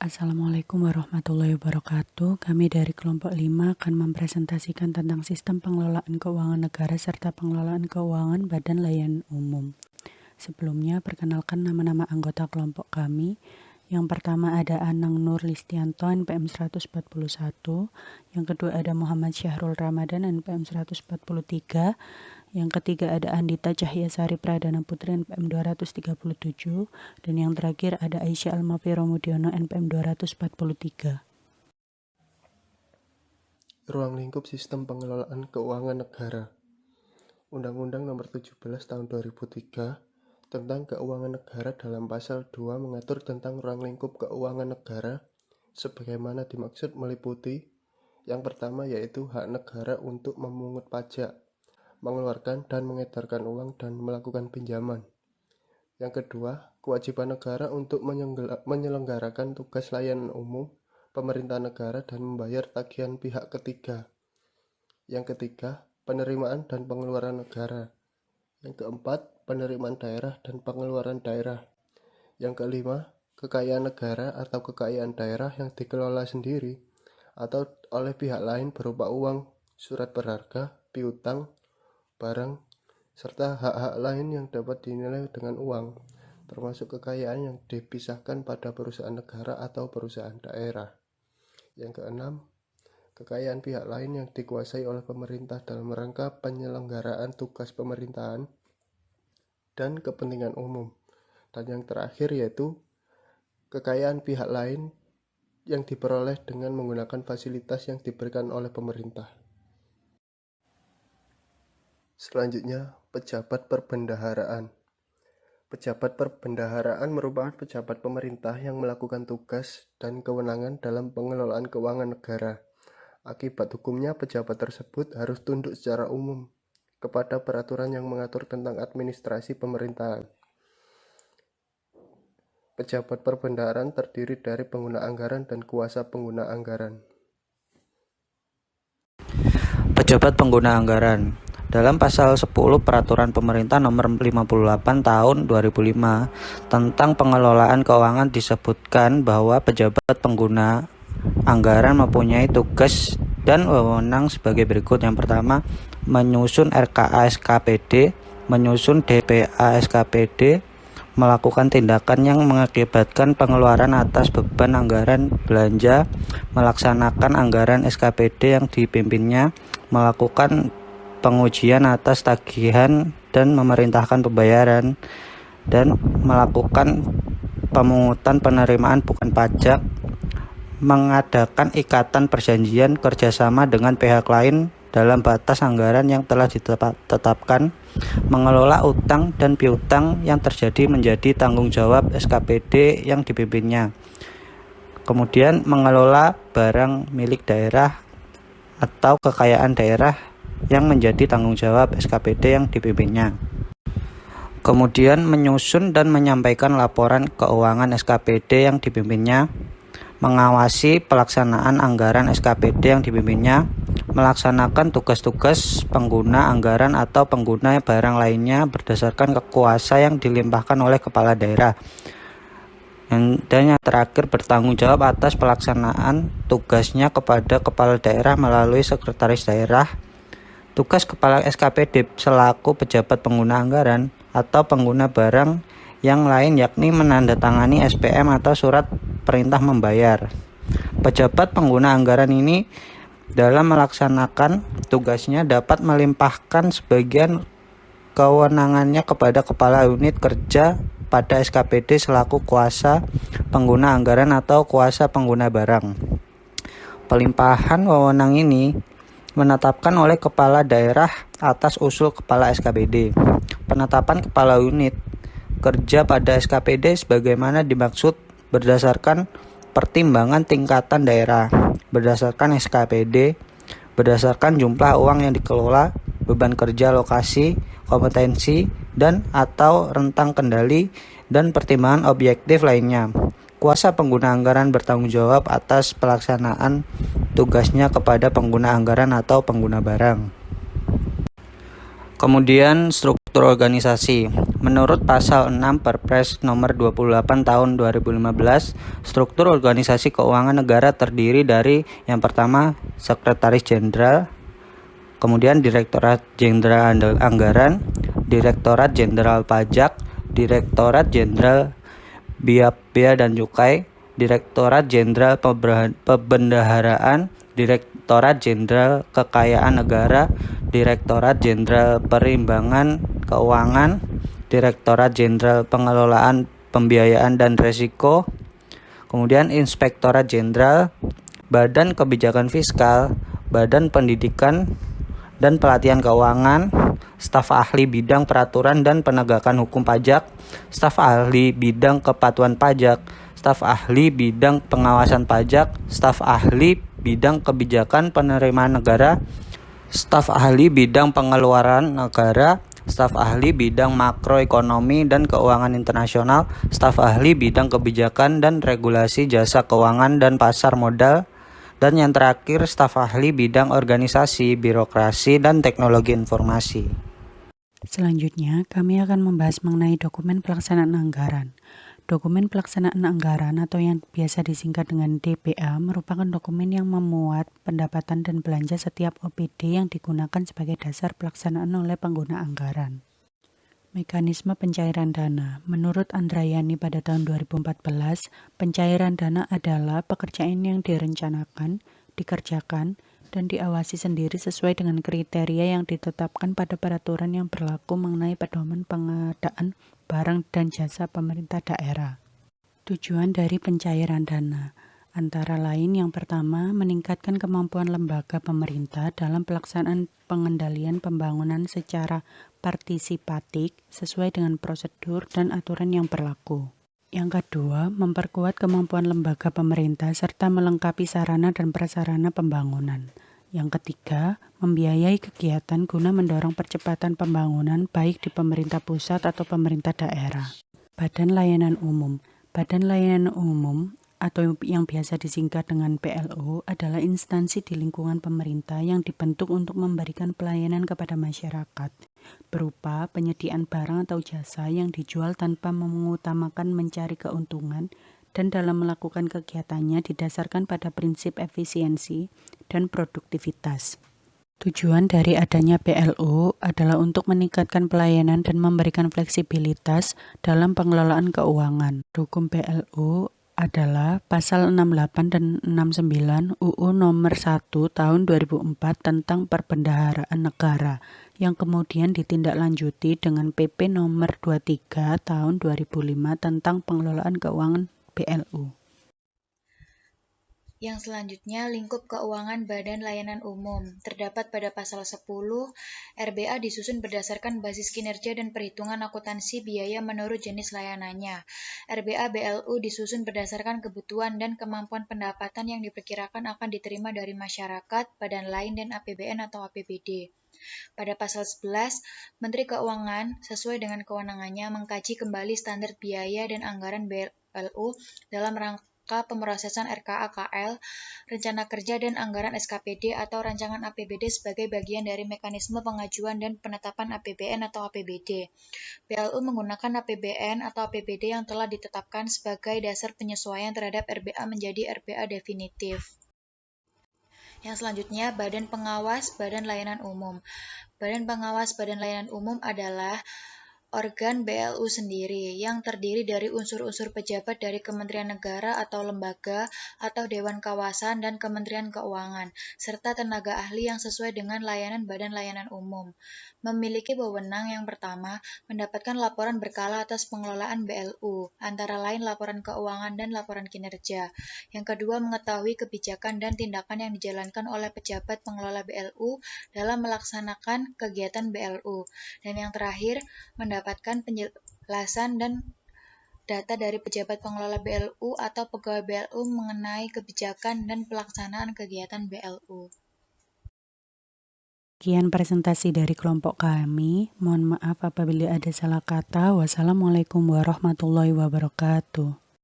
Assalamualaikum warahmatullahi wabarakatuh. Kami dari kelompok 5 akan mempresentasikan tentang sistem pengelolaan keuangan negara serta pengelolaan keuangan Badan Layanan Umum. Sebelumnya, perkenalkan nama-nama anggota kelompok kami. Yang pertama ada Anang Nur Listianto, NPM 141. Yang kedua ada Muhammad Syahrul Ramadan, NPM 143. Yang ketiga ada Andita Cahyasari Pradana Putri, NPM 237. Dan yang terakhir ada Aisyah Almafiro Mudiono, NPM 243. Ruang lingkup sistem pengelolaan keuangan negara. Undang-Undang Nomor 17 Tahun 2003 tentang keuangan negara dalam pasal 2 mengatur tentang ruang lingkup keuangan negara sebagaimana dimaksud meliputi yang pertama yaitu hak negara untuk memungut pajak, mengeluarkan dan mengedarkan uang dan melakukan pinjaman. Yang kedua, kewajiban negara untuk menyelenggarakan tugas layanan umum pemerintah negara dan membayar tagihan pihak ketiga. Yang ketiga, penerimaan dan pengeluaran negara. Yang keempat, penerimaan daerah dan pengeluaran daerah. Yang kelima, kekayaan negara atau kekayaan daerah yang dikelola sendiri atau oleh pihak lain berupa uang, surat berharga, piutang, barang, serta hak-hak lain yang dapat dinilai dengan uang, termasuk kekayaan yang dipisahkan pada perusahaan negara atau perusahaan daerah. Yang keenam, kekayaan pihak lain yang dikuasai oleh pemerintah dalam rangka penyelenggaraan tugas pemerintahan dan kepentingan umum. Dan yang terakhir yaitu kekayaan pihak lain yang diperoleh dengan menggunakan fasilitas yang diberikan oleh pemerintah. Selanjutnya, pejabat perbendaharaan. Pejabat perbendaharaan merupakan pejabat pemerintah yang melakukan tugas dan kewenangan dalam pengelolaan keuangan negara. Akibat hukumnya, pejabat tersebut harus tunduk secara umum kepada peraturan yang mengatur tentang administrasi pemerintahan. Pejabat perbendaharaan terdiri dari pengguna anggaran dan kuasa pengguna anggaran. Pejabat pengguna anggaran. Dalam pasal 10 Peraturan Pemerintah Nomor 58 Tahun 2005 tentang pengelolaan keuangan disebutkan bahwa pejabat pengguna anggaran mempunyai tugas dan wewenang sebagai berikut. Yang pertama, menyusun RKA SKPD, menyusun DPA SKPD, melakukan tindakan yang mengakibatkan pengeluaran atas beban anggaran belanja, melaksanakan anggaran SKPD yang dipimpinnya, melakukan pengujian atas tagihan dan memerintahkan pembayaran, dan melakukan pemungutan penerimaan bukan pajak, mengadakan ikatan perjanjian kerjasama dengan pihak lain dalam batas anggaran yang telah ditetapkan, mengelola utang dan piutang yang terjadi menjadi tanggung jawab SKPD yang dipimpinnya. Kemudian mengelola barang milik daerah atau kekayaan daerah yang menjadi tanggung jawab SKPD yang dipimpinnya. Kemudian menyusun dan menyampaikan laporan keuangan SKPD yang dipimpinnya, mengawasi pelaksanaan anggaran SKPD yang dipimpinnya, melaksanakan tugas-tugas pengguna anggaran atau pengguna barang lainnya berdasarkan kuasa yang dilimpahkan oleh kepala daerah. Dan yang terakhir, bertanggung jawab atas pelaksanaan tugasnya kepada kepala daerah melalui sekretaris daerah. Tugas kepala SKPD selaku pejabat pengguna anggaran atau pengguna barang yang lain yakni menandatangani SPM atau surat perintah membayar. Pejabat pengguna anggaran ini dalam melaksanakan tugasnya dapat melimpahkan sebagian kewenangannya kepada kepala unit kerja pada SKPD selaku kuasa pengguna anggaran atau kuasa pengguna barang. Pelimpahan wewenang ini menetapkan oleh kepala daerah atas usul kepala SKPD. Penetapan kepala unit kerja pada SKPD sebagaimana dimaksud berdasarkan pertimbangan tingkatan daerah, berdasarkan SKPD, berdasarkan jumlah uang yang dikelola, beban kerja lokasi, kompetensi, dan atau rentang kendali, dan pertimbangan objektif lainnya. Kuasa pengguna anggaran bertanggung jawab atas pelaksanaan tugasnya kepada pengguna anggaran atau pengguna barang. Kemudian struktur struktur organisasi. Menurut pasal 6 Perpres nomor 28 tahun 2015, struktur organisasi keuangan negara terdiri dari yang pertama Sekretaris Jenderal, kemudian Direktorat Jenderal Anggaran, Direktorat Jenderal Pajak, Direktorat Jenderal Bea dan Cukai, Direktorat Jenderal Pembendaharaan, Direktorat Jenderal Kekayaan Negara, Direktorat Jenderal Perimbangan Keuangan, Direktorat Jenderal Pengelolaan Pembiayaan dan Risiko, kemudian Inspektorat Jenderal, Badan Kebijakan Fiskal, Badan Pendidikan dan Pelatihan Keuangan, staf ahli bidang peraturan dan penegakan hukum pajak, staf ahli bidang kepatuhan pajak, staf ahli bidang pengawasan pajak, staf ahli bidang kebijakan penerimaan negara, staf ahli bidang pengeluaran negara, staf ahli bidang makroekonomi dan keuangan internasional, staf ahli bidang kebijakan dan regulasi jasa keuangan dan pasar modal, dan yang terakhir staf ahli bidang organisasi, birokrasi, dan teknologi informasi. Selanjutnya, kami akan membahas mengenai dokumen pelaksanaan anggaran. Dokumen pelaksanaan anggaran atau yang biasa disingkat dengan DPA merupakan dokumen yang memuat pendapatan dan belanja setiap OPD yang digunakan sebagai dasar pelaksanaan oleh pengguna anggaran. Mekanisme pencairan dana. Menurut Andrayani pada tahun 2014, pencairan dana adalah pekerjaan yang direncanakan, dikerjakan, dan diawasi sendiri sesuai dengan kriteria yang ditetapkan pada peraturan yang berlaku mengenai pedoman pengadaan barang dan jasa pemerintah daerah. Tujuan dari pencairan dana antara lain yang pertama, meningkatkan kemampuan lembaga pemerintah dalam pelaksanaan pengendalian pembangunan secara partisipatif sesuai dengan prosedur dan aturan yang berlaku. Yang kedua, memperkuat kemampuan lembaga pemerintah serta melengkapi sarana dan prasarana pembangunan. Yang ketiga, membiayai kegiatan guna mendorong percepatan pembangunan baik di pemerintah pusat atau pemerintah daerah. Badan Layanan Umum. Badan Layanan Umum atau yang biasa disingkat dengan PLO adalah instansi di lingkungan pemerintah yang dibentuk untuk memberikan pelayanan kepada masyarakat berupa penyediaan barang atau jasa yang dijual tanpa mengutamakan mencari keuntungan dan dalam melakukan kegiatannya didasarkan pada prinsip efisiensi dan produktivitas. Tujuan dari adanya PLO adalah untuk meningkatkan pelayanan dan memberikan fleksibilitas dalam pengelolaan keuangan. Hukum PLO adalah pasal 68 dan 69 UU nomor 1 tahun 2004 tentang perbendaharaan negara yang kemudian ditindaklanjuti dengan PP nomor 23 tahun 2005 tentang pengelolaan keuangan PLO. Yang selanjutnya, lingkup keuangan Badan Layanan Umum. Terdapat pada pasal 10, RBA disusun berdasarkan basis kinerja dan perhitungan akuntansi biaya menurut jenis layanannya. RBA BLU disusun berdasarkan kebutuhan dan kemampuan pendapatan yang diperkirakan akan diterima dari masyarakat, badan lain, dan APBN atau APBD. Pada pasal 11, Menteri Keuangan sesuai dengan kewenangannya mengkaji kembali standar biaya dan anggaran BLU dalam rangka pemrosesan RKA-KL, rencana kerja dan anggaran SKPD atau rancangan APBD sebagai bagian dari mekanisme pengajuan dan penetapan APBN atau APBD. BLU menggunakan APBN atau APBD yang telah ditetapkan sebagai dasar penyesuaian terhadap RBA menjadi RBA definitif. Yang selanjutnya, Badan Pengawas Badan Layanan Umum. Badan Pengawas Badan Layanan Umum adalah organ BLU sendiri yang terdiri dari unsur-unsur pejabat dari Kementerian Negara atau lembaga atau Dewan Kawasan dan Kementerian Keuangan, serta tenaga ahli yang sesuai dengan layanan Badan Layanan Umum. Memiliki wewenang yang pertama, mendapatkan laporan berkala atas pengelolaan BLU, antara lain laporan keuangan dan laporan kinerja. Yang kedua, mengetahui kebijakan dan tindakan yang dijalankan oleh pejabat pengelola BLU dalam melaksanakan kegiatan BLU. Dan yang terakhir, mendapatkan penjelasan dan data dari pejabat pengelola BLU atau pegawai BLU mengenai kebijakan dan pelaksanaan kegiatan BLU. Sekian presentasi dari kelompok kami. Mohon maaf apabila ada salah kata. Wassalamualaikum warahmatullahi wabarakatuh.